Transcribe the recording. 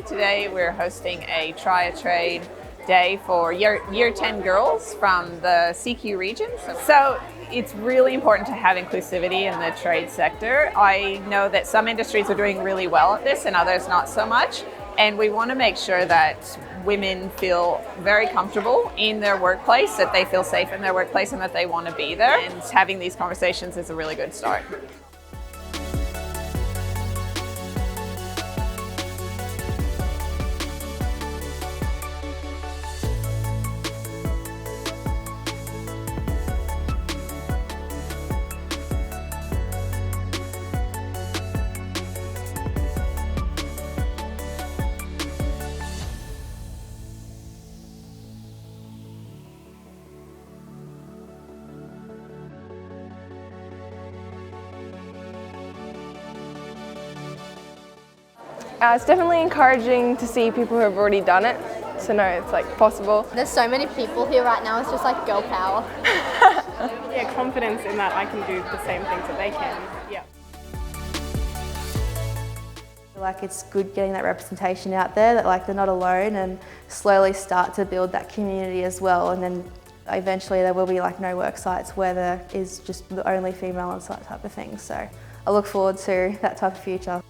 Today we're hosting a Try a Trade day for year 10 girls from the CQ region. So it's really important to have inclusivity in the trade sector. I know that some industries are doing really well at this and others not so much. And we want to make sure that women feel very comfortable in their workplace, that they feel safe in their workplace and that they want to be there. And having these conversations is a really good start. It's definitely encouraging to see people who have already done it, to know it's like possible. There's so many people here right now, it's just like girl power. Yeah, confidence in that I can do the same things that they can. Yeah. Like it's good getting that representation out there, that like they're not alone, and slowly start to build that community as well, and then eventually there will be like no work sites where there is just the only female on site type of thing. So I look forward to that type of future.